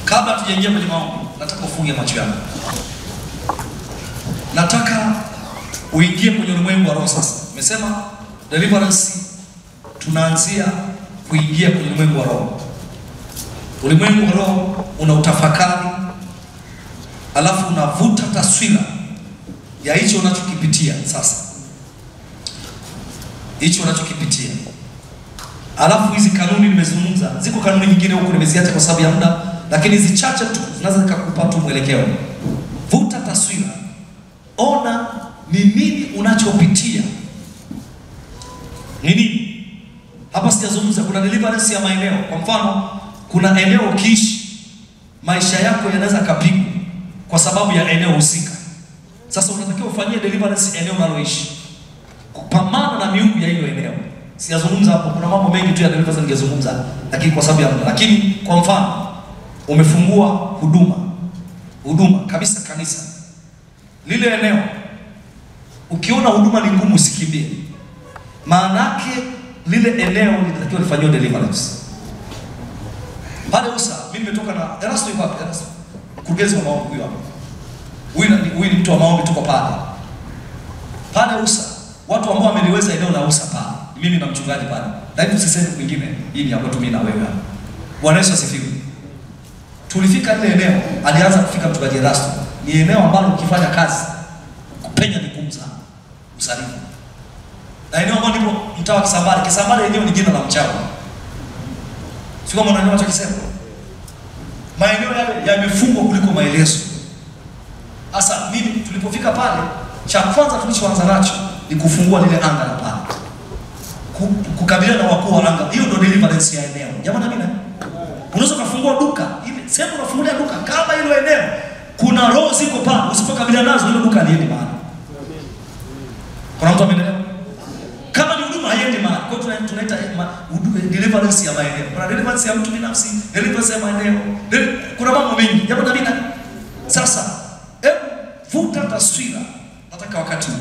Kabla tujaingia kwenye maombi, nataka ufunge macho yako. Nataka uingie kwenye ulimwengu wa roho sasa. Nimesema deliverance tunaanzia kuingia kwenye ulimwengu wa roho. Ulimwengu wa roho una utafakari, alafu unavuta taswira ya hicho unachokipitia sasa. Hicho unachokipitia. Alafu hizi kanuni nimezungumza, ziko kanuni nyingine huko nimeziacha kwa sababu ya muda, lakini hizi chache tu zinaweza kukupa tu mwelekeo. Vuta taswira. Ona ni nini unachopitia. Nini? Hapa sijazungumza kuna deliverance ya maeneo. Kwa mfano, kuna eneo ukiishi maisha yako yanaweza kapigwa kwa sababu ya eneo husika. Sasa unatakiwa ufanyie deliverance eneo unaloishi. Kupambana na miungu ya hilo eneo. Sijazungumza hapo, kuna mambo mengi tu ya deliverance ningezungumza, lakini kwa sababu ya muda. Lakini kwa mfano, umefungua huduma kabisa kanisa. Lile eneo ukiona huduma ni ngumu usikimbie. Maana yake lile eneo linatakiwa lifanywe deliverance. Pale usa mimi nimetoka na Erasto yuko hapa, Erasto. Mkurugenzi wa maombi huyo hapa. Huyu ni mtu wa maombi, tuko pale. Pale usa watu ambao wameliweza eneo la usa pale. Mimi na mchungaji pale. Lakini tusiseme kwingine, hii ni hapo tu mimi na wewe hapa. Bwana Yesu asifiwe. Tulifika ile eneo, alianza kufika mchungaji Erasto. Ni eneo ambalo ukifanya kazi kupenya ni ngumu sana. Usalimu. Na eneo ambalo ndipo mtaa wa Kisambari. Kisambari yenyewe ni jina la mchawi. Sio kama unanielewa nachokisema. Maeneo yale yamefungwa kuliko maelezo. Sasa mimi tulipofika pale, cha kwanza tulichoanza nacho ni kufungua lile anga la pale. Kukabiliana na wakuu wa anga. Hiyo ndio deliverance ya eneo. Jamani mimi unaweza kufungua duka. Ile sema unafungulia duka kama hilo eneo kuna roho ziko pale, usipokabiliana nazo hilo duka haliendi mahali. Kuna mtu amenielewa? Kama ni huduma haiendi mahali. Kwa hiyo tunaita deliverance ya maeneo. Kuna deliverance ya mtu binafsi, deliverance ya maeneo. Kuna mambo mengi. Jambo mimi sasa hebu vuta taswira. Nataka wakati huu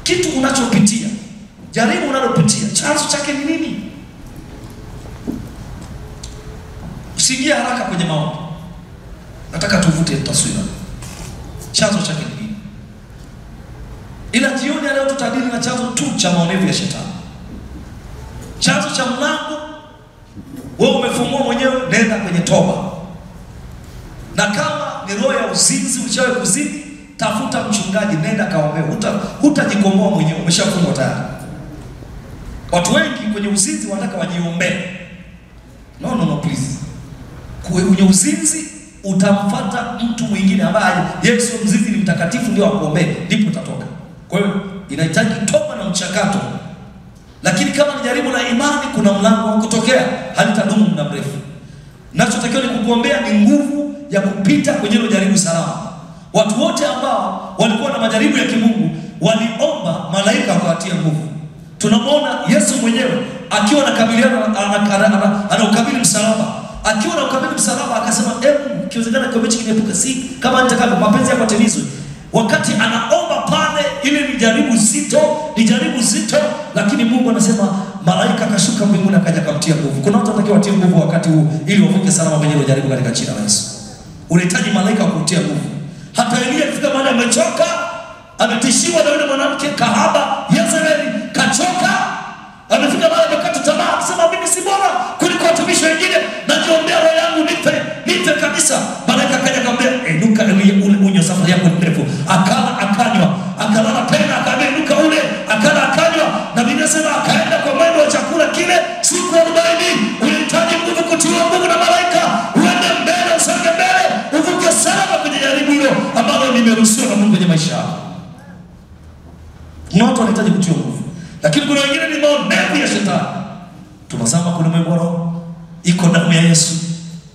kitu unachopitia, jaribu unalopitia, chanzo chake ni nini? Usiingie haraka kwenye maombi. Nataka tuvute taswira. Chanzo chake ni nini? Ila jioni leo tutadili na chanzo tu cha maonevu ya shetani. Chanzo cha mlango wewe umefungua mwenyewe, nenda kwenye toba. Na kama ni roho ya uzinzi uchawe kuzini, tafuta mchungaji, nenda kaombee. Hutajikomboa mwenyewe, umeshafungwa tayari. Watu wengi kwenye uzinzi wanataka wajiombee. No please. Kwenye uzinzi utamfuata mtu mwingine ambaye Yesu mzinzi ni mtakatifu ndio akuombee, ndipo utatoka. Kwa hiyo inahitaji toba na mchakato. Lakini kama ni jaribu la imani, kuna mlango wa kutokea, halitadumu muda mrefu. Nachotakiwa ni kukuombea ni nguvu ya kupita kwenye hilo jaribu salama. Watu wote ambao walikuwa na majaribu ya kimungu waliomba malaika akawatia nguvu. Tunamwona Yesu mwenyewe akiwa anakabiliana anaukabili msalaba. Akiwa anakabili msalaba akasema, "Hebu kiwezekana kikombe hiki kiniepuke, si kama nitakavyo, mapenzi yako yatimizwe." Wakati anaomba pale, ile ni jaribu zito, lakini Mungu anasema malaika akashuka mbinguni akaja akamtia nguvu. Kuna watu wanatakiwa watie nguvu wakati huu ili wavuke salama kwenye ile jaribu katika jina la Yesu. Unahitaji malaika kukutia nguvu. Hata Elia alifika mahali amechoka, ametishiwa na yule mwanamke kahaba Yezebeli, kachoka. Amefika mahali amekata tamaa, akisema mimi si bora kuliko watumishi wengine, najiombea roho yangu nipe kabisa. Malaika akaja akamwambia, "Inuka unyo safari yako ndefu." Akala akanywa, akalala tena akainuka ule, akala akanywa, na Biblia inasema akaenda kwa mwendo wa chakula kile siku 40. Unahitaji nguvu, kutiwa nguvu na malaika, uende mbele, usonge mbele, uvuke salama kwenye jaribu hilo ambalo limeruhusiwa na Mungu kwenye maisha yako. Kuna watu wanahitaji kutiwa nguvu. Lakini kuna wengine ni maonevu ya shetani. Tunasema kuna Mungu wa roho, iko damu ya Yesu,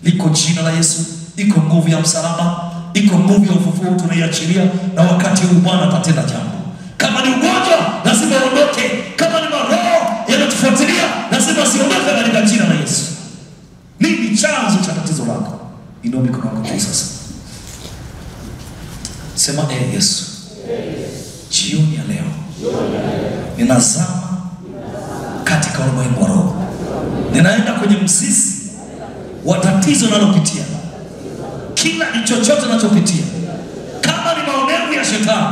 liko jina la Yesu, iko nguvu ya msalaba, iko nguvu ya ufufuo tunaiachilia, na wakati huu Bwana atatenda jambo. Kama ni ugonjwa lazima uondoke, kama ni maroho yanatufuatilia lazima siondoke katika jina la Yesu. Nini chanzo cha tatizo lako? Inua mikono yako kwa sasa. Sema, Yesu. Jioni ya leo ninazama katika ulimwengu wa roho. Ninaenda kwenye mzizi wa tatizo nalopitia. kila ni chochote unachopitia, kama ni maonevu ya shetani,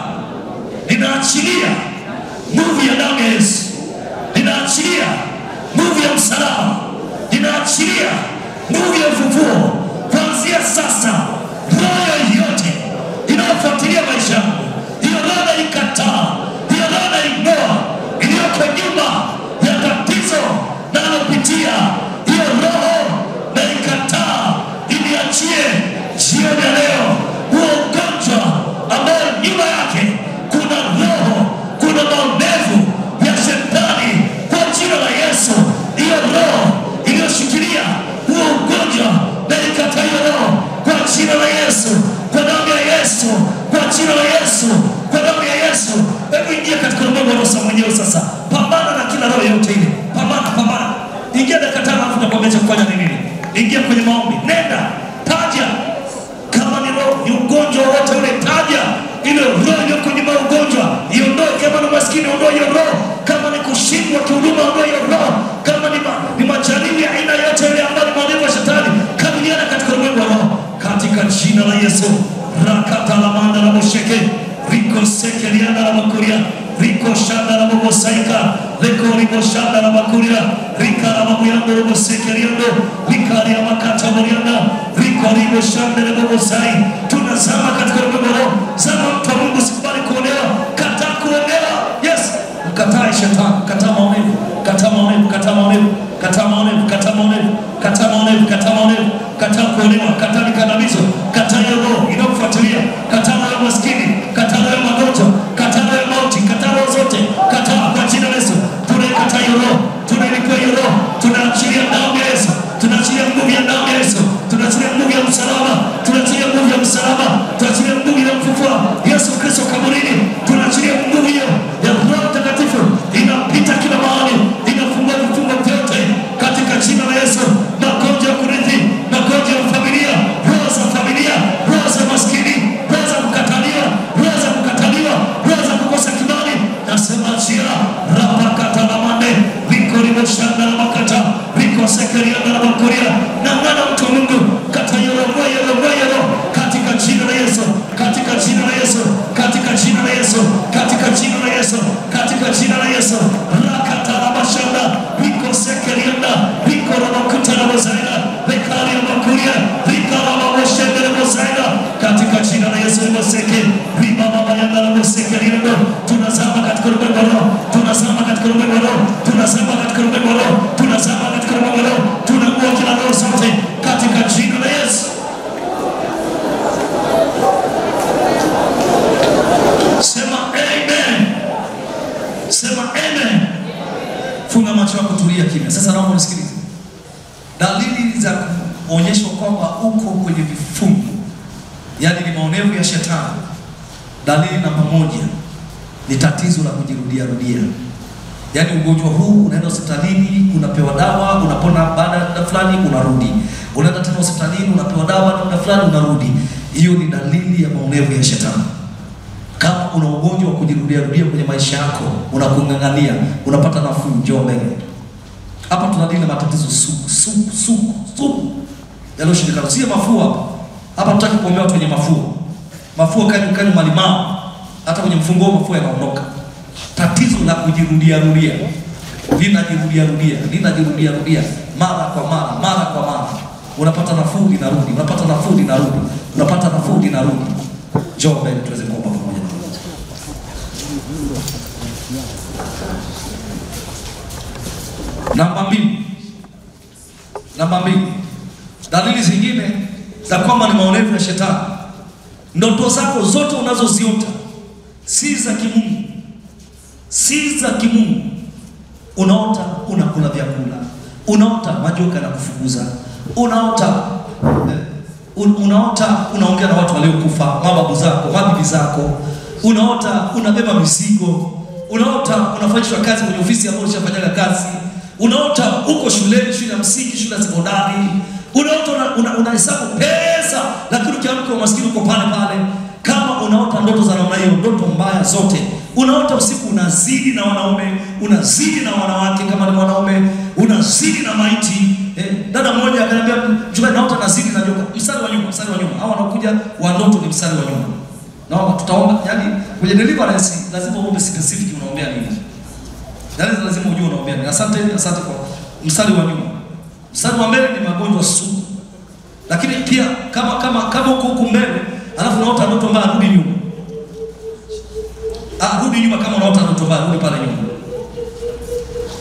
ninaachilia nguvu ya damu ya Yesu, ninaachilia nguvu ya msalaba, ninaachilia nguvu ya ufufuo. Kuanzia sasa, roho yote inayofuatilia maisha yangu, hiyo roho naikataa, hiyo roho naing'oa, iliyoko nyuma ya tatizo nalopitia, hiyo roho naikataa, iniachie jioni ya leo. Huo ugonjwa ambao nyuma yake kuna roho, kuna maonevu ya shetani, kwa jina la Yesu, hiyo roho iliyoshikilia huo ugonjwa naikataa, hiyo roho kwa jina la Yesu, kwa damu ya Yesu, kwa jina la Yesu, kwa damu ya Yesu. Hebu ingia katika ulimwengu wa roho mwenyewe sasa. Pambana na kila roho yote ile. Pambana. Ingia dakika 5 alafu nakwambia cha kufanya ni nini. Ingia kwenye maombi. Nenda, taja kama ni roho, ni ugonjwa wote ule, taja ile roho iliyoko nyuma ya ugonjwa, iondoe. Kama ni maskini, ondoa hiyo roho. Kama ni kushindwa kihuduma, ondoa hiyo roho. Kama ni majaribu ya aina yote ile ambayo ni maonevu ya shetani, kabiliana katika ulimwengu wa roho katika jina la Yesu. Rakata la manda la mosheke, riko seke lianda la makuria, riko shanda la mosaika, leko riko shanda la makuria, rika la mabuyando la moseke liando, rika ya makata morianda, riko riko shanda la mosai. Tunazama katika ulimwengu wa roho. Zama mtu wa Mungu, sikubali kuonewa, kataa kuonewa. Yes, kataa shetani, kataa maonevu, kataa maonevu, kataa maonevu, kataa maonevu, kataa maonevu, kataa maonevu, kataa maonevu, kataa kuonewa, kataa mikandamizo, kataa hiyo roho inayofuatilia, kataa roho ya maskini, kataa roho ya magonjwa, kataa roho ya mauti, kataa roho zote, kataa kwa jina la Yesu. Tunaikataa hiyo roho, tunailipua hiyo roho, tunaachilia damu ya Yesu, tunaachilia nguvu ya damu ya Yesu, tunaachilia nguvu ya msalaba, tunaachilia nguvu ya msalaba, tunaachilia nguvu ya mfufua Yesu Kristo kaburini, tunaachilia nguvu hiyo ya Roho Mtakatifu, inapita kila mahali, inafungua vifungo vyote katika jina la Yesu. Magonjwa ya kurithi, magonjwa ya familia, roho za familia, roho za maskini, roho za kukataliwa, roho za kukosa kibali, nasema achia. Rapakata la mande, riko ribo shanda la makata, riko sekeria la makuria, na mwana mtu wa Mungu, kata yoro katika jina la Yesu, katika jina la Yesu, katika jina la Yesu, katika jina la Yesu, katika jina la Yesu. Rakata la mashanda, riko sekeria, riko la makuta la mozaina, rekari ya makuria, rika la mamoshende la mozaina, katika jina la Yesu. Moseke, riba mama yanda la mosekeria. Tunazama katika ulimwengu wa roho, tunazama katika ulimwengu wa roho, tunazama katika ulimwengu wa roho, tunazama katika ulimwengu wa roho, tunaua kila roho zote katika jina la Yesu. Sema amen. Sema amen. Funga macho yako, tulia kimya. Sasa naomba unisikilize. Dalili za kuonyesha kwamba uko kwenye vifungo, yaani ni maonevu ya shetani. Dalili namba 1 ni tatizo la kujirudia. Yaani ugonjwa huu unaenda hospitalini, unapewa dawa, unapona baada ya muda fulani unarudi. Unaenda tena hospitalini, unapewa dawa na muda fulani unarudi. Hiyo ni dalili ya maonevu ya shetani. Kama una ugonjwa wa kujirudia kwenye maisha yako, unakung'ang'ania, unapata nafuu, njoo mbele. Hapa tunadili na matatizo sugu yaliyoshindikana. Si mafua hapa. Hapa tutaki kuombea watu wenye mafua. Mafua kanywa malimao. Hata kwenye mfungo mafua yanaondoka. Tatizo la kujirudia linajirudia mara kwa mara. Unapata nafuu linarudi, unapata nafuu linarudi. Njoo mbele tuweze kuomba pamoja. Namba 2. Dalili zingine za kwamba ni maonevu ya shetani. Ndoto zako zote unazoziota si za kimungu. Unaota unakula vyakula, unaota majoka na kufukuza, unaota unaongea na watu waliokufa, mababu zako, mabibi zako, unaota unabeba mizigo, unaota unafanyishwa kazi kwenye ofisi ambayo ulishafanyaga kazi, unaota uko shule ya msingi, shule ya sekondari, unaota unahesabu pesa, lakini ukiamka umaskini uko pale. Kama unaota ndoto za namna hiyo, ndoto mbaya zote, unaota usiku unazidi na wanaume, unazidi na wanawake, kama ni wanaume unazidi na maiti. Dada mmoja akaniambia, mchungaji, naota nazidi na nyoka. Mstari wa nyuma, hao wa ndoto ni mstari wa nyuma. Naomba tutaomba, yani kwenye deliverance lazima uombe specific unaombea nini. Lazima ujue unaombea nini. Asante kwa mstari wa nyuma. Mstari wa mbele ni magonjwa sugu. Lakini pia kama uko mbele, alafu unaota ndoto mbaya, rudi nyuma. Rudi nyuma kama unaota ndoto mbaya, rudi pale nyuma.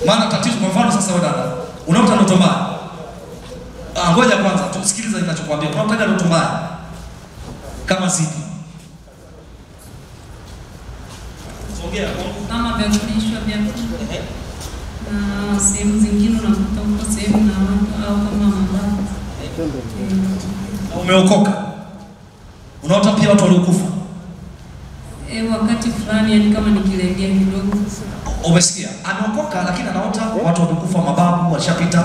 Maana tatizo, kwa mfano sasa wewe dada, unaota ndoto mbaya. Ngoja kwanza tusikilize ninachokuambia. Unaota ndoto mbaya kama zipi? Songea kama vya kulishwa vya na sehemu zingine unakuta uko sehemu na watu au kama mababu. Umeokoka? Unaota pia watu waliokufa? Wakati fulani yani kama nikilegea kidogo. Umesikia? Ameokoka lakini anaota watu waliokufa, mababu walishapita.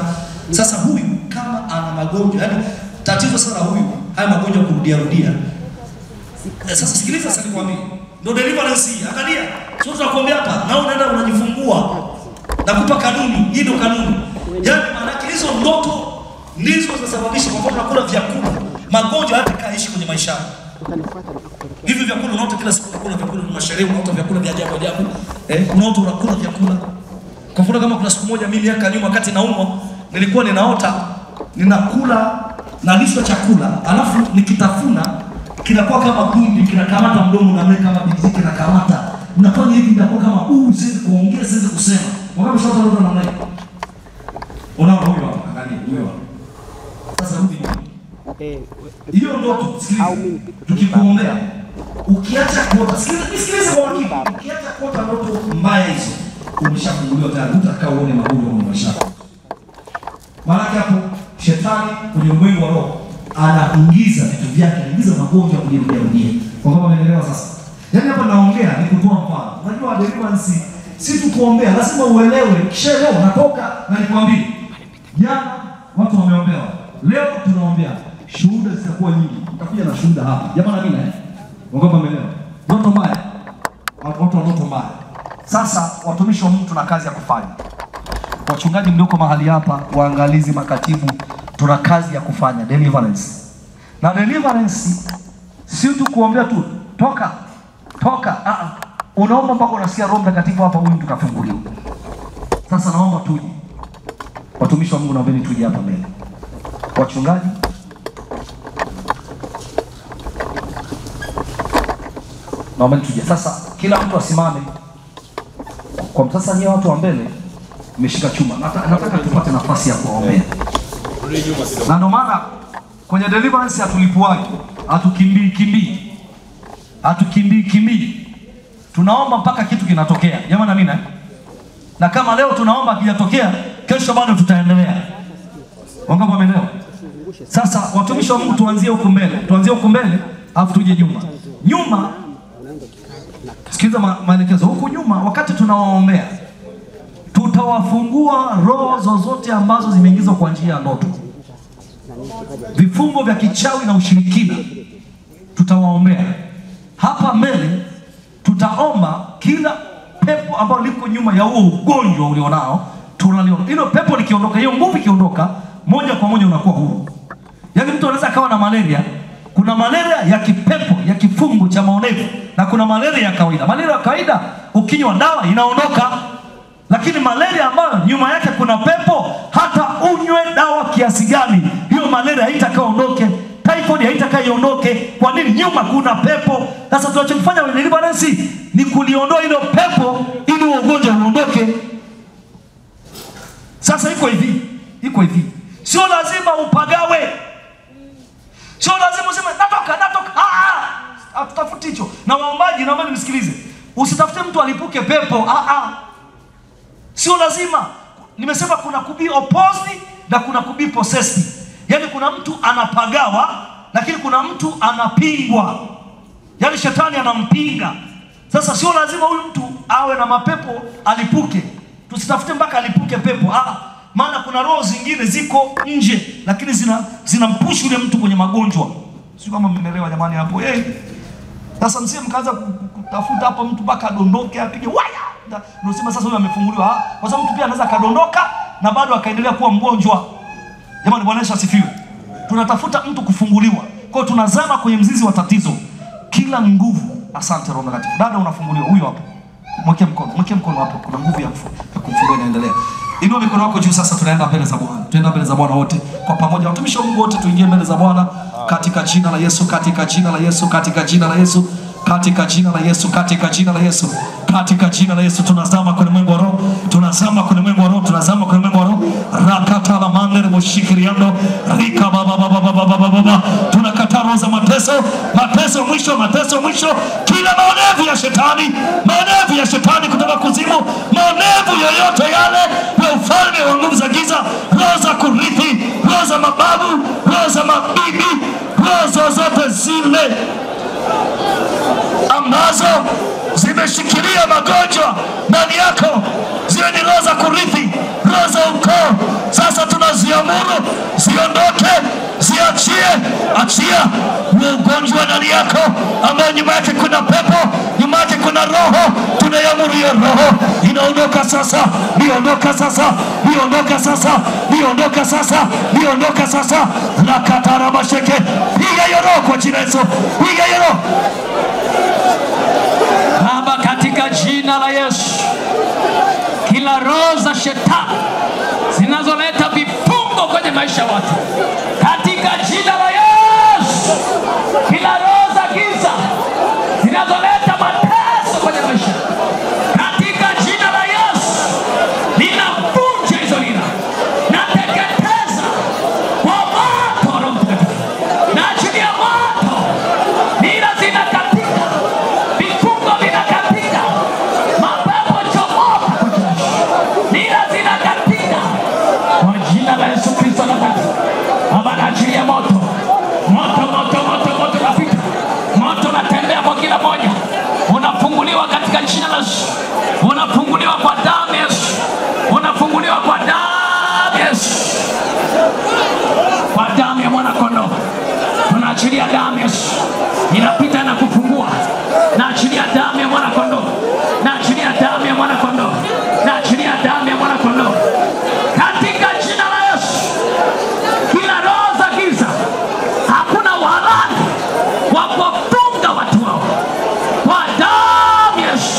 Sasa huyu kama ana magonjwa, yani tatizo sana huyu, haya magonjwa kurudia. Sasa sikiliza sasa nikwambie. Ndio deliverance. Angalia. Sio tunakuambia hapa, na unaenda unajifungua. Nakupa kanuni, hii ndio kanuni. Yaani maana yake hizo ndoto ndizo zinasababisha kwa mfano unakula vyakula, magonjwa hata kaishi kwenye maisha yako. Hivi vyakula unaota kila siku unakula vyakula, ni masherehe unaota vyakula vya ajabu. Unaota unakula vyakula. Kwa mfano kama kuna siku moja mimi miaka nyuma wakati naumwa, nilikuwa ninaota ninakula na lisho chakula, alafu nikitafuna kinakuwa kama gundi, kinakamata mdomo na mimi kama bidii kinakamata. Unafanya hivi ndio kama siwezi kuongea, siwezi kusema. Wakati sasa ndio namna hiyo. Unaona huyo hapa, angalia huyo hapa. Sasa rudi. Hiyo ndoto sikiliza. Tukikuombea ukiacha kuota, sikiliza kwa makini. Ukiacha kuota ndoto mbaya hizo, umeshafunguliwa tayari, utakaa uone magonjwa kwenye maisha yako. Maana hapo shetani kwenye ulimwengu wa roho anaingiza vitu vyake, anaingiza magonjwa kujirudia. Kwa sababu umeelewa sasa? Yaani hapa naongea ni kutoa mfano. Unajua deliverance si tu kuombea, lazima uelewe. Kisha leo natoka na nikwambie. Jana watu wameombewa. Leo tunaombea. Shuhuda zitakuwa nyingi. Utakuja na shuhuda hapa. Jamani mimi Ngomba umeelewa? Ndoto mbaya. Watu wa ndoto mbaya. Sasa watumishi wa Mungu tuna kazi ya kufanya. Wachungaji mlioko mahali hapa, waangalizi, makatibu, tuna kazi ya kufanya deliverance. Na deliverance si tu kuombea tu. Toka. Unaomba mpaka unasikia Roho Mtakatifu hapa, huyu mtu kafunguliwa. Sasa naomba tuje. Watumishi wa Mungu naombeni tuje hapa mbele. Wachungaji, naomba tuje. Sasa kila mtu asimame. Kwa sasa nyie watu wa mbele mmeshika chuma. Nataka tupate nafasi ya kuombea. Na ndio maana kwenye deliverance hatulipuaji, hatukimbii. Tunaomba mpaka kitu kinatokea. Jamani amina. Na kama leo tunaomba kijatokea, kesho bado tutaendelea. Wangapi wameelewa? Sasa watumishi wa Mungu tuanzie huko mbele, afu tuje nyuma. Sikiliza maelekezo huko nyuma. Wakati tunawaombea, tutawafungua roho zozote ambazo zimeingizwa kwa njia ya ndoto, vifungo vya kichawi na ushirikina. Tutawaombea hapa mbele. Tutaomba kila pepo ambalo liko nyuma ya huo ugonjwa ulionao, tunaliona. Hilo pepo likiondoka, hiyo nguvu ikiondoka, moja kwa moja unakuwa huru. Yaani mtu anaweza akawa na malaria. Kuna malaria ya kipepo, ya kifungo cha maonevu, na kuna malaria ya kawaida. Malaria ya kawaida ukinywa dawa inaondoka, lakini malaria ambayo nyuma yake kuna pepo, hata unywe dawa kiasi gani, hiyo malaria haitakaondoke. Typhoid haitakaiondoke. Kwa nini? Nyuma kuna pepo. Sasa tunachofanya kwenye deliverance ni kuliondoa hilo pepo ili ugonjwa uondoke. Sasa iko hivi. Sio lazima upagawe. Sio lazima useme natoka. Hatutafuti hicho. Na waombaji naomba nimsikilize. Usitafute mtu alipuke pepo. Sio lazima. Nimesema kuna kubi opposed na kuna kubi possessed. Yaani kuna mtu anapagawa, lakini kuna mtu anapingwa. Yaani shetani anampinga. Sasa sio lazima huyu mtu awe na mapepo alipuke. Tusitafute mpaka alipuke pepo. Maana kuna roho zingine ziko nje, lakini zinampush yule mtu kwenye magonjwa. Sio kama mmeelewa jamani hapo. Sasa msie mkaanza kutafuta hapo mtu mpaka adondoke apige waya. Unasema sasa huyu amefunguliwa. Kwa sababu mtu pia anaweza kadondoka na bado akaendelea kuwa mgonjwa. Jamani, Bwana Yesu asifiwe. Tunatafuta mtu kufunguliwa. Kwa tunazama kwenye mzizi wa tatizo. Kila nguvu, asante Roho Mtakatifu. Dada unafunguliwa, huyo hapo. Mweke mkono hapo. Kuna nguvu ya kumfungua inaendelea. Inua mikono yako juu sasa, tunaenda mbele za Bwana. Tunaenda mbele za Bwana wote kwa pamoja. Watumishi wa Mungu wote tuingie mbele za Bwana katika jina la Yesu, katika jina la Yesu, katika jina la Yesu, katika jina la Yesu, katika jina la Yesu, katika jina la Yesu. Tunazama kwenye mwendo wa Roho, tunazama kwenye mwendo wa Roho, tunazama kwenye mwendo wa Roho. Rakata la mandere moshikiriando, rika baba. Tunakataa roho za mateso mwisho, kila maonevu ya shetani kutoka kuzimu, maonevu yoyote yale ya ufalme wa nguvu za giza, roho za kurithi, roho za mababu, roho za mabibi, roho zozote zile ambazo zimeshikilia magonjwa ndani yako, ziwe ni roho za kurithi, roho za ukoo, sasa tunaziamuru ziondoke, achia ugonjwa ndani yako ambao nyuma yake kuna pepo, nyuma yake kuna roho. Tunaiamuru hiyo roho inaondoka sasa, niondoka sasa, la katara masheke. Piga hiyo roho kwa jina la Yesu, piga hiyo roho Baba, katika jina la Yesu. Kila roho za shetani zinazoleta vifungo kwenye maisha ya watu, katika jina la Yesu. Kila roho za giza zinazoleta mateso kwenye maisha, katika jina la Yesu, ninavunja hizo nira, nateketeza kwa moto wa Roho Mtakatifu, naachilia moto. Nira zinakatika, vifungo vinakatika, mapepo chomoka kwa jina, nira zinakatika kwa jina la Yesu Kristo na Baba, naachilia moto napita, moto natembea kwa kila moja, unafunguliwa katika jina la Yesu, unafunguliwa kwa damu ya Yesu, unafunguliwa kwa damu ya Yesu, kwa damu ya mwana kondoo. Tunaachilia damu ya Yesu inapita na kufungua, naachilia damu ya mwana kondoo, naachilia damu ya mwana kondoo, naachilia damu ya mwana kondoo katika jina la Yesu. Kila roho za giza, hakuna uhalali wa kufunga watu wao kwa damu ya Yesu.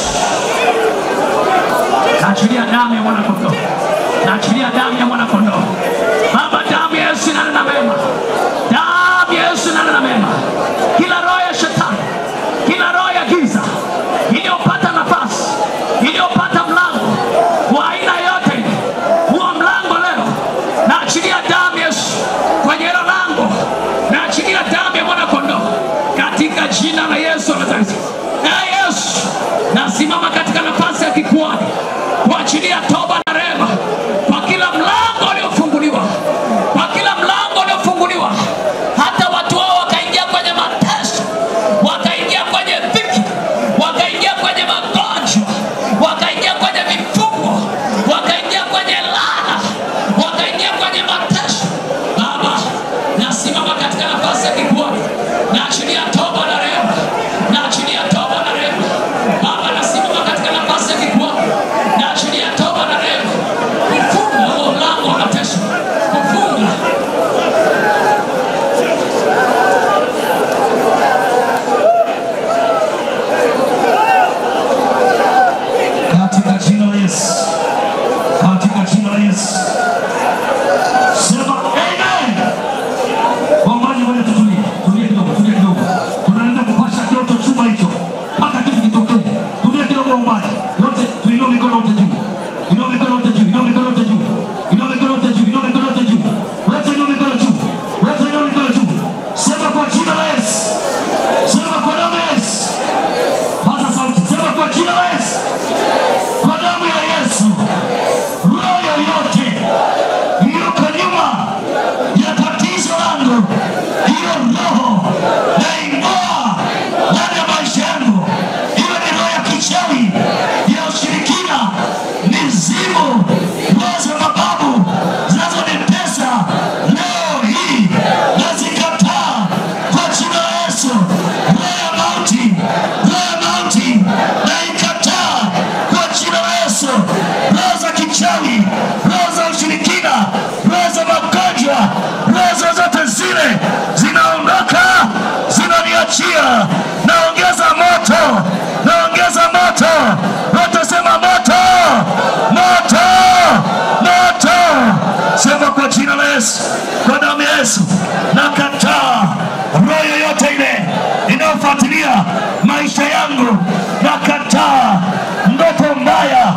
Naachilia damu ya mwana kondoo, naachilia damu ya mwana kondoo. Baba, damu ya Yesu inanena mema, damu ya Yesu inanena mema. Kila roho ya shetani, kila roho ya giza iliyopata nafasi, iliyopata mlango wa aina yote, huo mlango leo naachilia damu ya Yesu kwenye hilo lango, naachilia damu ya mwana kondoo katika jina la Yesu wa Nazareti. Yesu, nasimama katika nafasi ya kikuani kuachilia toba na rehema kwa kila mlango uliofunguliwa, kwa kila mlango uliofunguliwa, hata watu wao wakaingia kwenye mateso, wakaingia kwenye dhiki, wakaingia kwenye magonjwa, wakaingia kwenye vifungo, wakaingia kwenye laana, wakaingia kwenye mateso. Baba, nasimama katika nafasi ya kikuani, naachilia toba na rehema, naachilia toba na rehema. Baba, nasimama katika nafasi ya kikuani, naachilia toba na rehema, kufunga huo mlango wa mateso, kufunga. Katika jina la Yesu, katika jina la Yesu. Sema amen. Waombaji wale tutulie kidogo. Tunaenda kupasha joto chuma hicho mpaka kitu kitokee. Tulia kidogo waombaji. Yote tuinue mikono yote juu. Inua mikono yote juu. Wote inua mikono juu. Sema kwa jina la Yesu. Sema kwa damu ya Yesu. Paza sauti. Sema kwa jina la Yesu. Kwa damu ya Yesu. Roho yoyote yuko nyuma ya tatizo langu, hiyo roho naing'oa ndani ya maisha yangu. Hiyo ni roho ya kichawi, ya ushirikina, mizimu, roho za mababu zinazonitesa leo hii nazikataa kwa jina la Yesu. Roho ya mauti naikataa kwa jina la Yesu. Roho za kichawi, roho za ushirikina, roho za magonjwa, roho zote zile zinaondoka naachia, naongeza moto, naongeza moto. Watasema moto, moto, moto. Sema kwa jina la Yesu, kwa damu ya Yesu, nakataa roho yoyote ile inayofuatilia maisha yangu. Nakataa ndoto mbaya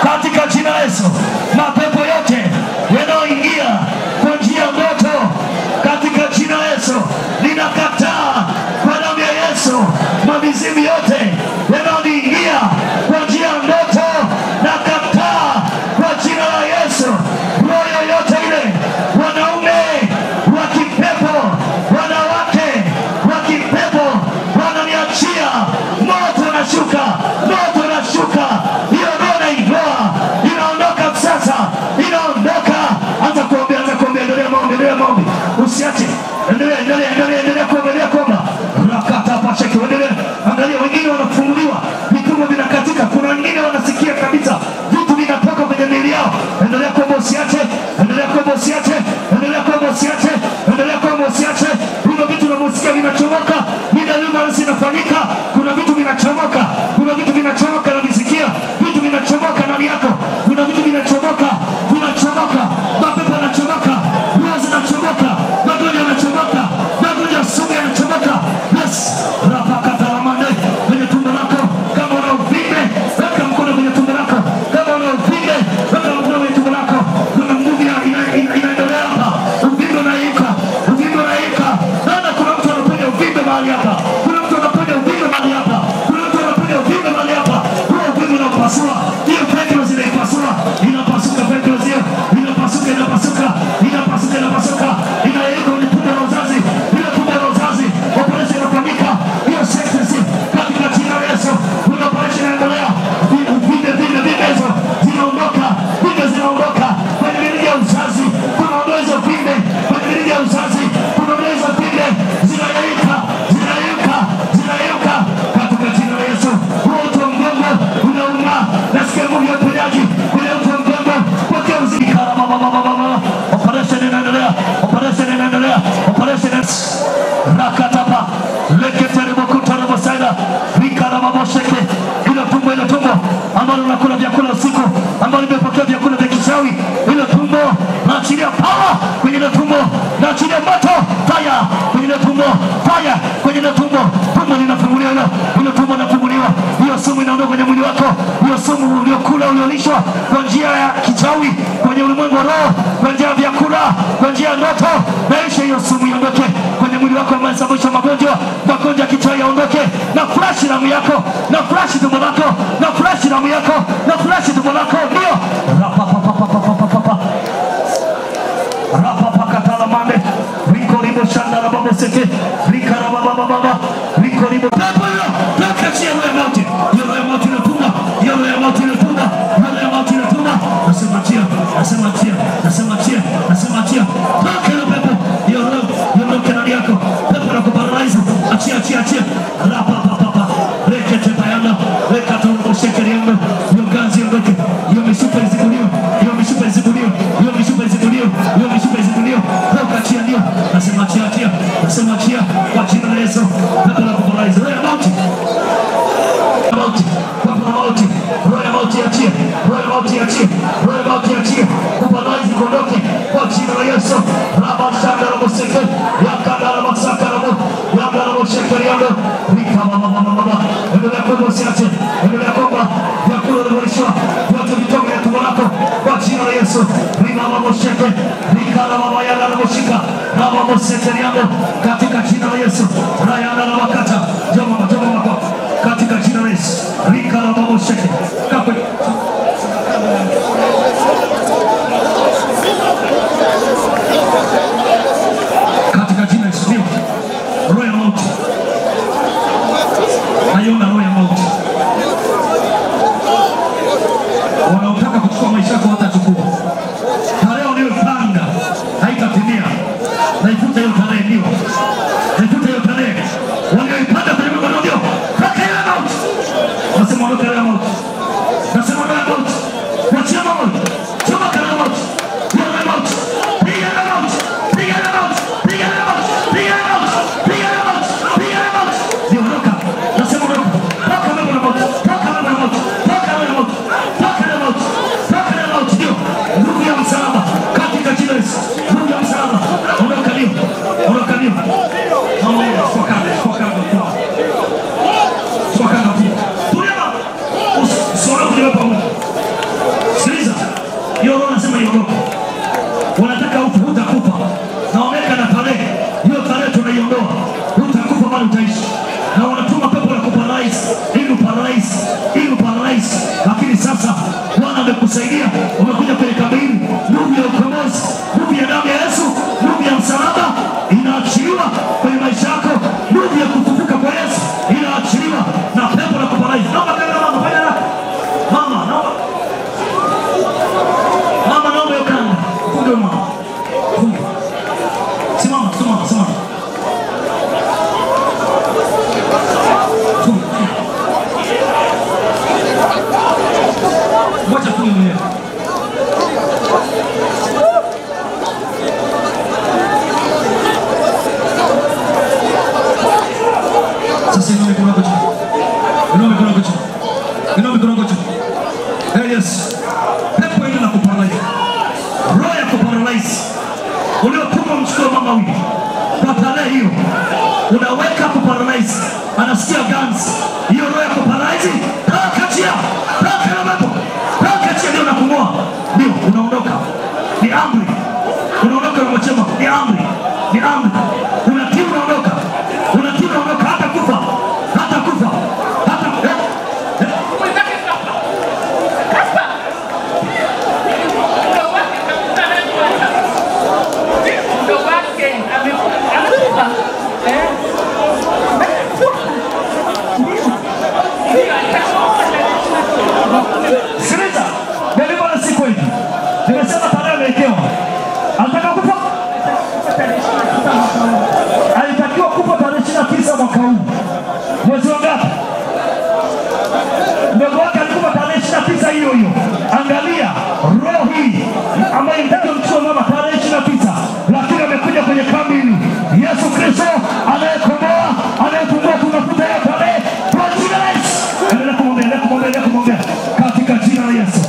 katika jina la Yesu. Mapepo yote yanayoingia kwa njia ya ndoto katika jina la Yesu ninakataa kwa damu ya Yesu. Mamizimu yote yanayoingia kwa njia ya ndoto nakataa kwa jina la Yesu. Roho yoyote ile, wanaume wa kipepo, wanawake wa kipepo, wananiachia, moto unashuka, moto unashuka. Hiyo roho naingoa, inaondoka sasa, inaondoka. Anza kuombea, anza kuombea, endelea maombi, endelea maombi. Usiache, endelea kuomba. Rakata pacheki, endelea. Angalia wengine wanafunguliwa, vifungo vinakatika. Kuna wengine wanasikia kabisa vitu vinatoka kwenye miili yao. Endelea kuomba, usiache, endelea kuomba, usiache, endelea kuomba, usiache, endelea kuomba, usiache. Hivyo vitu unavyosikia vinachomoka, mida nyuma zinafanyika. Kuna vitu vinachomoka, kuna vitu vinachomoka na visikia. Vitu vinachomoka ndani yako. Kuna vitu vinachomoka, vinachomoka. Mapepo yanachomoka, roho zinachomoka, magonjwa yanachomoka, magonjya sugu yanachomoka. Yes, rapakata ramande kwenye tumbo lako. Kama una uvimbe, weka mkono kwenye tumbo lako. Kama una uvimbe, weka mkono kwenye tumbo lako. Kuna nguvu inaendelea hapa. Uvimbe unaika, uvimbe unaika. Naona kuna mtu anaponya uvimbe mahali hapa. Kuna mtu anaponya uvimbe mahali hapa. Kuna mtu anaponya uvimbe mahali hapa. Huo uvimbe unapasua. Hiyo pepo zinaipasua. Inapasuka pepo zio. Inapasuka, inapasuka. Inapasuka, inapasuka. Inaika kwenye tumbo la uzazi. Ile tumbo la uzazi. Operation inafanyika. Hiyo sexy katika jina la Yesu. Kuna operation inaendelea. Vimbe hizo zinaondoka. Vimbe zinaondoka. Kwenye mirija ya uzazi. Kuna ondoa hizo vimbe. Kwenye mirija ya uzazi. Kuna ondoa hizo vimbe. Zinayeyuka. Zinayeyuka. Zinayeyuka. Katika jina la Yesu. Huo utu wa mgongo unauma. Nasikia nguvu ya uponyaji. Kwenye utu wa mgongo. Pokea uzima. Operation inaendelea. Operation inaendelea. Operation rakatapa. Leketele mokuta na mosaida. Rika na mabosheke. Ile tumbo ambalo unakula vyakula usiku, ambalo nimepokea vyakula vya kichawi. Ile tumbo naachilia power kwenye ile tumbo, naachilia moto, fire kwenye ile tumbo, fire kwenye ile tumbo. Tumbo linafunguliwa, ile tumbo linafunguliwa. Hiyo sumu inaondoka kwenye mwili wako. Hiyo sumu uliokula, uliolishwa kwa njia ya kichawi kwenye ulimwengu wa roho, kwa njia ya vyakula, kwa njia ya ndoto, maisha hiyo sumu iondoke kwenye mwili wako. Amesababisha magonjwa ya kichawi yaondoke. Na flash damu yako, na flash tumbo lako, na flash damu yako, na flash tumbo lako. Ndio rapapakatala mande riko libo shanda la babo seke rika la baba riko libo pepo yo nakachia wewe mauti yolo ya mauti inatunga, yolo ya mauti inatunga, yolo ya mauti inatunga. Nasema tia, nasema tia, nasema tia, nasema tia. Toka na pepo yolo kanali yako. Pepo na kuparalyze. Achia, achia, achia. Rapapapapa rekete bayana rekata ushekeri yangu. Yo ganzi yangoke. Yo mishupa izibuliwa. Yo mishupa izibuliwa. Yo mishupa izibuliwa. Yo mishupa izibuliwa. Toka achia ndio. Nasema achia, achia. Nasema achia kwa jina la Yesu. Pepo na kuparalyze. Roho ya mauti. Mauti. Pepo na mauti. Roho ya mauti achia. Roho ya mauti achia. Roho ya mauti achia. Kuparalyze kondoke kwa jina la Yesu. Rabashanda la moseke. Yakanda la masaka la mo. Yakanda la moseke yangu. Rika mama. Endelea kuomba usiache. Endelea kuomba vyakula vilivyoishwa vyote vitoke kwenye tumbo lako kwa jina la Yesu. Rika mama moseke. Rika la mama yana la moshika. Mama moseke yangu katika jina la Yesu. Rayana la wakata. Joma kwa katika jina la Yesu. Rika la mama moseke. Kape. Katika jina la Yesu. Roho ya mauti. Ayona roho ya mauti. Wanaotaka kuchukua maisha yako watachukua. Tarehe unayopanga haitatimia. Naifuta hiyo tarehe ndio. uliotumwa mchukue mama huyu kwa tarehe hiyo, unaweka kuparalyze, anasikia ganzi hiyo, roho ya kuparalyze kachia, na mambo kachia, ndio nakumoa, ndio unaondoka. Ni amri, unaondoka na machema, ni amri, ni amri, unatii, unaondoka, unatii, unaondoka, hata kufa, hata kufa, hata Sikiliza, nilikuwa na siku hivi. Nimesema tarehe imewekewa. Anataka kufa? Alitakiwa kufa tarehe 29 mwaka huu. Mwezi wa ngapi? Ndugu wake alikufa tarehe 29 hiyo hiyo. Angalia roho hii ambayo inataka mchukue mama tarehe 29, lakini amekuja kwenye kambi hili. Yesu Kristo anayekomboa, anayefungua tunafuta hiyo tarehe kwa jina la Yesu. Endelea kumwombea, endelea kumwombea katika jina la Yesu.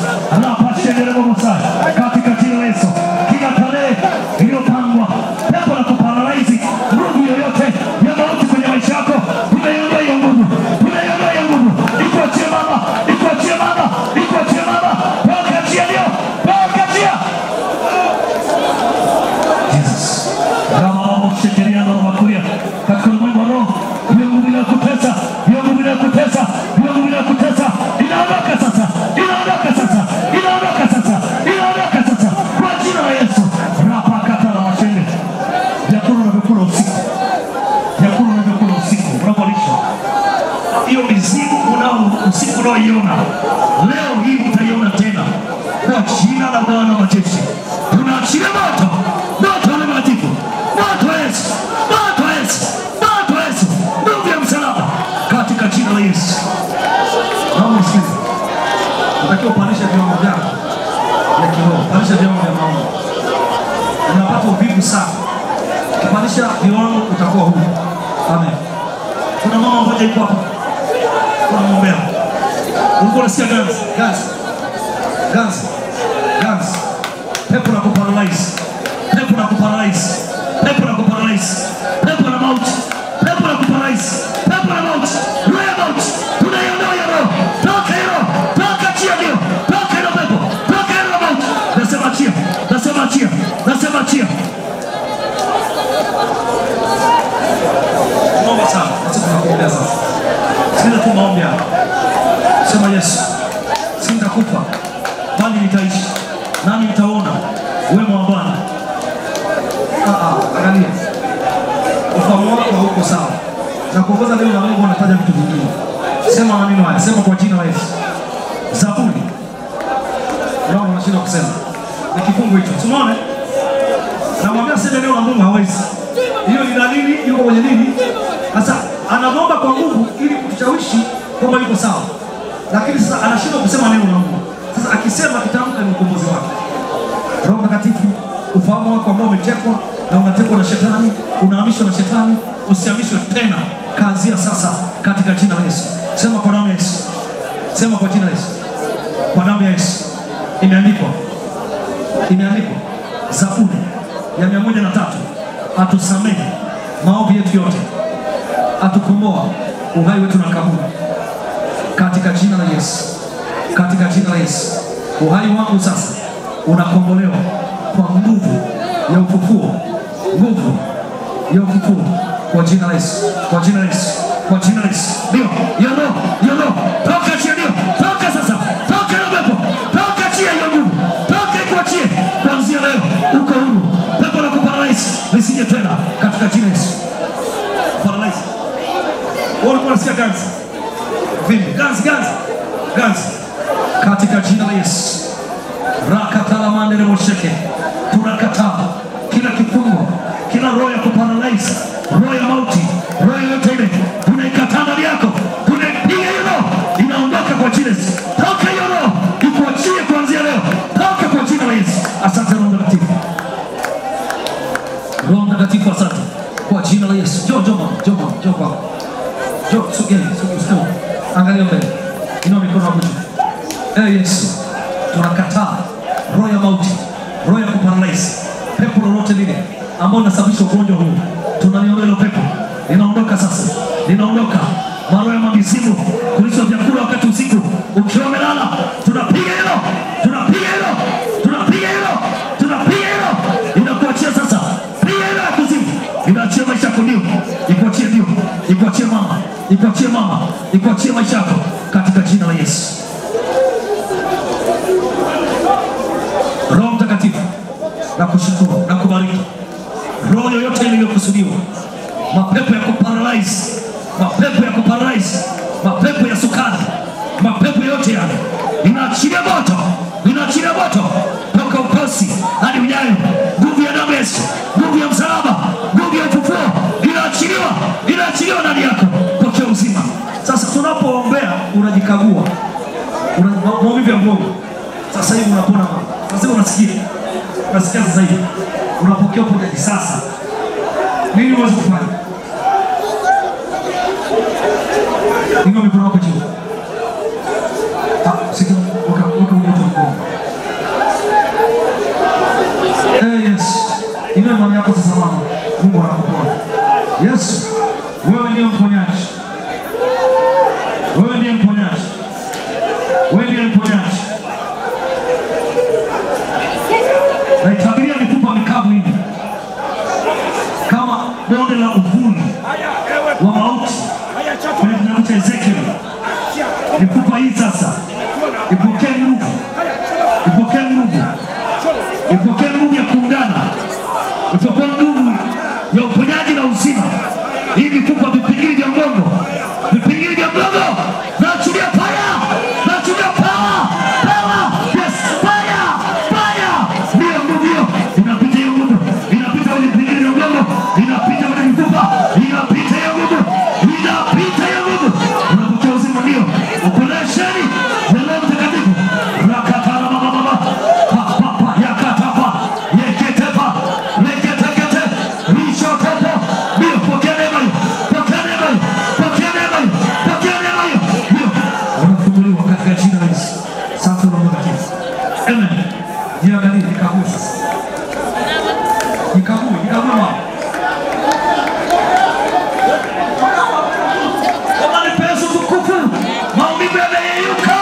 Katika jina la Yesu, kila tarehe iliyopangwa pepo na kuparalyze nguvu yoyote ya mauti kwenye maisha yako, tunaiondoa hiyo nguvu, tunaiondoa hiyo nguvu. Ikuachie mama, ikuachie mama, ikuachie mama, wakachia leo, wakachia Jesus. Kama mshikilia na makuria katika ulimwengu wa roho, hiyo nguvu inakutesa, hiyo nguvu inakutesa, hiyo nguvu inakutesa, inaondoka sasa, inaondoka sasa, inaondoka sasa, inaondoka sasa kwa jina la Yesu. Rapakata la mashende. Vyakula unavyokula usiku, vyakula unavyokula usiku unapolisha, hiyo mizimu unao usiku unaoiona leo hii utaiona tena kwa jina la Bwana wa majeshi. Tunaachilia moto, moto wa mtakatifu, moto wa Yesu, moto wa Yesu, moto wa Yesu, nguvu ya msalaba katika jina la Yesu. Naomba usikize. Unatakiwa kupandisha viwango vyako vya kiroho, kupandisha viwango vya maombi. Unapata uvivu sana. Kupandisha viwango utakuwa huru. Amen. Kuna mama mmoja yuko hapa. Kuna mwombea. Ulikuwa unasikia ganzi, ganzi. Ganzi. Ganzi. Pepo na kuparalyze. Pepo na kuparalyze. Pepo na kuparalyze. Pepo na mauti. Pepo na kuparalyze. Pepo na mauti. Roho ya mauti. Tunaiondoa hiyo roho. Toka hiyo. Toka chia hiyo. Toka hiyo pepo. Toka hiyo mauti. Nasema chia. Nasema chia. Nasema chia. Tunaomba sana. Sasa tunakuombea sasa. Sina tu maombi hapa. Sema Yesu, sitakufa bali nitaishi, nami nitaona wema wa Bwana. Angalia. Ufahamu wako hauko sawa. Na kuongoza leo na Mungu anataja vitu vingine. Sema maneno haya, sema kwa jina la Yesu. Zaburi. Ndio unashinda kusema. Ni kifungu hicho. Tunaona? Na mwambia sema leo na Mungu hawezi. Hiyo ni dalili yuko kwenye nini? Sasa anaomba kwa nguvu ili kutushawishi kwamba yuko sawa. Lakini sasa anashindwa kusema neno la Mungu. Sasa akisema kitamka ni ukombozi wake. Roho Mtakatifu, ufahamu wako ambao umetekwa na unatekwa na shetani, unahamishwa na shetani, usihamishwe tena. Kaanzia sasa katika jina la Yesu. Sema kwa damu ya Yesu. Sema kwa jina la Yesu. Kwa damu ya Yesu. Imeandikwa. Imeandikwa. Zaburi ya 103. Atusamehe maovu yetu yote. Atukomboa uhai wetu na kaburi. Katika jina la Yesu. Katika jina la Yesu. Uhai wangu sasa unakombolewa kwa nguvu ya ufufuo. Nguvu ya ufufuo kwa jina la Yesu. Kwa jina la Yesu. Kwa jina la Yesu. Ndio, yolo. Toka chia ndio. Toka sasa. Toka na pepo. Toka chia hiyo nguvu. Toka ikuachie. Kuanzia leo uko huru. Pepo la kuparalyze lisije tena katika jina la Yesu. Paralyze. Wao wanasikia ganzi. Vipi? Ganzi. Katika jina la Yesu. Rakatala mandere mosheke. Tunakataa kila kifungo, kila roho ya kuparalyze, roho ya mauti, roho yote ile tunaikataa ndani yako. Tunapiga hiyo, inaondoka kwa jina la Yesu. Toka hiyo roho, ikuachie kuanzia leo. Toka kwa jina la Yesu. Asante Roho Mtakatifu. Roho Mtakatifu, asante kwa jina la Yesu. Njoo kwa. Sogea. Angalia mbele. Inua mikono yako juu. Yesu, tunakataa roho ya mauti, roho ya kuparalyze, pepo lolote lile ambao linasababisha ugonjwa huu. Tunaliondoa hilo pepo. Linaondoka sasa. Linaondoka. Maroho ya mabisimu kulisha vyakula wakati usiku ukiwa umelala. Tunapiga hilo. Tunapiga hilo. Tunapiga hilo. Tunapiga hilo. Inakuachia sasa. Piga hilo ya kuzimu. Inaachia maisha yako ndio. Ikuachie ndio. Ikuachie mama. Ikuachie mama. Ikuachie maisha yako katika jina la Yesu. Roho Mtakatifu na kushukuru na kubariki. Roho yoyote iliyokusudiwa, mapepo ya kuparalyze, mapepo ya kuparalyze, mapepo ya sukari, mapepo yote yale, inaachilia moto, inaachilia moto toka ukosi hadi unyayo. Nguvu ya damu ya Yesu, nguvu ya msalaba, nguvu ya ufufuo inaachiliwa, inaachiliwa ndani yako. Pokea uzima. Sasa tunapoombea unajikagua, maumivu ya mgongo sasa hivi unapona. Sasa unasikia sasa hivi unapokea uponyaji sasa. Nini uweze kufanya? Inua mikono yako juu. Sikia waka mkono. Yes. Inua mikono yako sasa mama. Mungu anakuponya. Yes. Wewe ndiye mponyaji. Wewe ndiye mponyaji. Wewe ndiye mponyaji. Naitabiria mifupa mikavu hivi kama bonde la uvuli wa mauti kwenye kitabu cha Ezekiel. Mifupa hii sasa ipokee nguvu, ipokee nguvu, ipokee nguvu ya kuungana, ipokee nguvu ya uponyaji na uzima. Hii mifupa vipingili vya mgongo, vipingili vya mgongo, naachilia fire, naachilia power, power, yes, fire, fire. Ndio nguvu hiyo inapita, hiyo nguvu inapita kwenye vipingili vya mgongo, inapita kwenye mifupa, inapita hiyo nguvu, inapita hiyo nguvu. Unapokea uzima ndio operesheni ya Roho Mtakatifu. Rakatana mama papa yakatapa yeketepa leketekete rishotepo ndio. Pokea neema hiyo, pokea neema hiyo, pokea neema hiyo, pokea neema hiyo ndio. Unafunguliwa katika jina la Yesu. Sasa Roho Mtakatifu, amen. Jiangalie, nikague sasa, nikague mama. Kama ni pesa tukufu, maumivu yameyeyuka.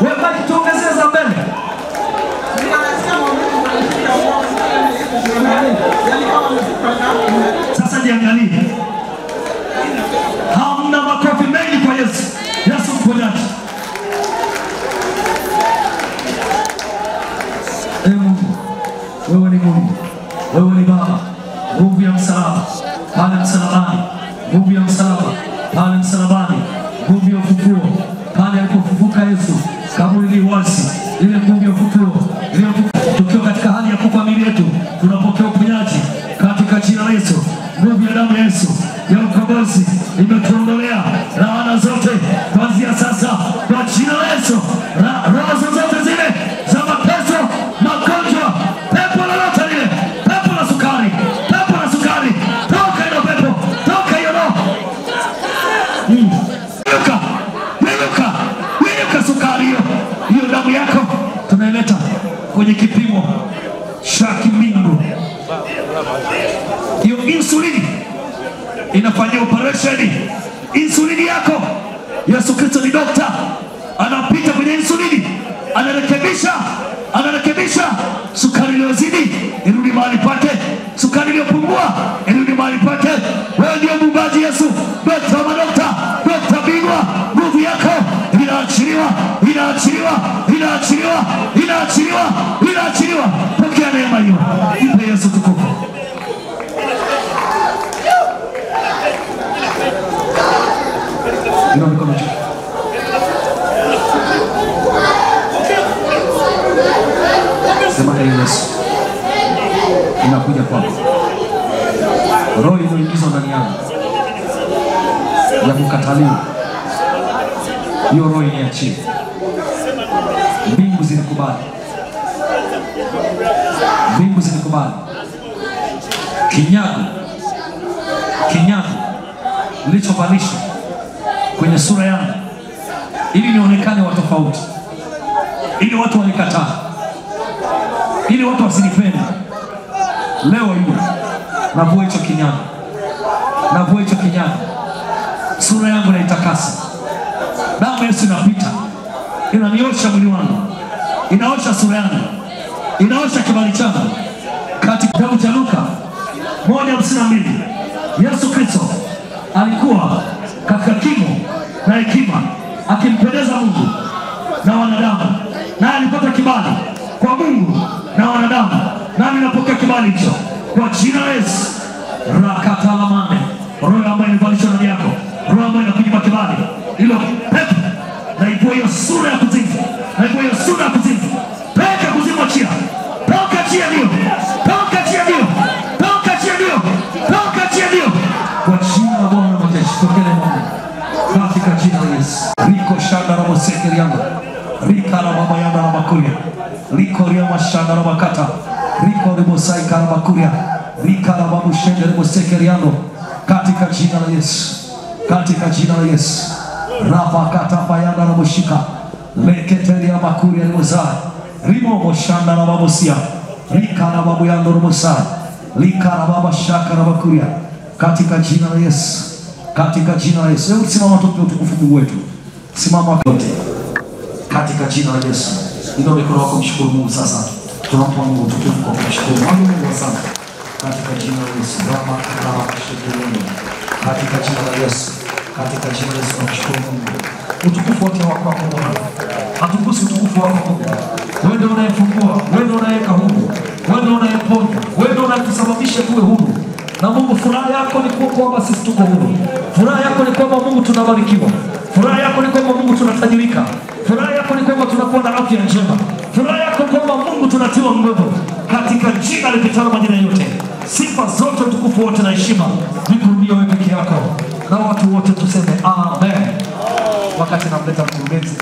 Wewe baki tuongezee za mbele. Sasa jiangalie. Hamna makofi mengi kwa Yesu. Yesu mponyaji. Mungu, wewe ni Mungu, wewe ni Baba. Nguvu ya msalaba pale msalabani, nguvu ya msalaba pale msalabani, nguvu ya ufufuo pale alipofufuka Yesu, kaburi li wazi, ile nguvu ya ufufuo ile. Tukiwa katika hali ya kufa miili yetu, tunapokea uponyaji katika jina la Yesu. Nguvu ya damu ya Yesu ya ukombozi imetuondolea laana zote kuanzia sasa kwa jina la Yesu. Roho zote zile za mateso, magonjwa, pepo lolote lile, pepo la sukari, pepo la sukari, toka hilo pepo, toka hiyo roho. Yuka sukari hiyo, hiyo damu yako tunaileta kwenye kipimo cha kimbingu. Hiyo insulini inafanyia operesheni. Insulini yako, Yesu Kristo ni dokta, anapita kwenye insulini, anarekebisha sukari iliyozidi irudi mahali pake, sukari iliyopungua irudi mahali pake. Wewe ndio muumbaji Yesu, dokta wa madokta, dokta bingwa. Nguvu yako inaachiliwa, inaachiliwa, inaachiliwa, inaachiliwa, inaachiliwa. Pokea neema hiyo, ipe Yesu tukufu. Inua mikono juu. Sema Yesu, inakuja kwako. Roho iliyoingizwa ndani yangu ya kukataliwa, hiyo roho iniachie. Mbingu zinikubali, mbingu zinikubali. Kinyago nilichovalishwa kwenye sura yangu ili nionekane wa tofauti, ili watu wanikataa, ili watu wasinipende. Leo hii navua hicho kinyago, navua hicho kinyago, sura yangu naitakasa. Damu ya Yesu inapita, inaniosha mwili wangu, inaosha sura yangu, inaosha kibali changu. Katika kitabu cha Luka 1:52 Yesu Kristo alikuwa katika kimo na hekima akimpendeza Mungu na wanadamu, na alipata kibali kwa Mungu na wanadamu. Nami napokea kibali hicho kwa jina la Yesu. Rakatalamane, roho ambayo inavalishwa ndani yako, roho ambayo inakunyima kibali, ilo pepo na ipo hiyo sura ya kuzimu, na ipo hiyo sura ya kuzimu. Peka kuzimu, achia, toka chia ndio, toka chia ndio, toka chia ndio, toka chia ndio, kwa jina la Bwana majeshi. Tokele Mungu katika jina la Yesu. Riko shanda na msekeri yangu, rika na mama yanda na makuria, riko ria mashanda na makata, riko de mosai kana makuria, rika na babu shende de msekeri yangu, katika jina la Yesu, katika jina la Yesu. Rapa kata bayanda na moshika, lekete ya makuria de mosai, rimo moshanda na babosia, rika na babu yanda na mosai, rika na baba shaka na makuria, katika jina la Yesu, katika jina la Yesu. Hebu simama tupe utukufu Mungu wetu. Simama wote katika jina la Yesu. Ndio mikono yako mshukuru Mungu sasa. Tunampa Mungu utukufu kwa kumshukuru Mungu sana. Katika jina la Yesu. Rama rama shukuru Mungu. Katika jina la Yesu. Katika jina la Yesu tunamshukuru Mungu. Utukufu wote wako kwa Mungu. Hatukusi utukufu wako Mungu. Wewe ndio unayefungua, wewe ndio unayeweka huru, wewe ndio unayeponya, wewe ndio unayetusababisha tuwe huru. Na Mungu, furaha yako ni kwamba sisi tuko huru. Furaha yako ni kwamba Mungu tunabarikiwa. Furaha yako ni kwamba Mungu tunatajirika. Furaha yako ni kwamba tunakuwa na afya njema. Furaha yako ni kwamba Mungu tunatiwa nguvu. Katika jina lipitalo majina yote, sifa zote, utukufu wote na heshima vikurudie wewe peke yako. Na watu wote tuseme amen. Wakati namleta mkurugenzi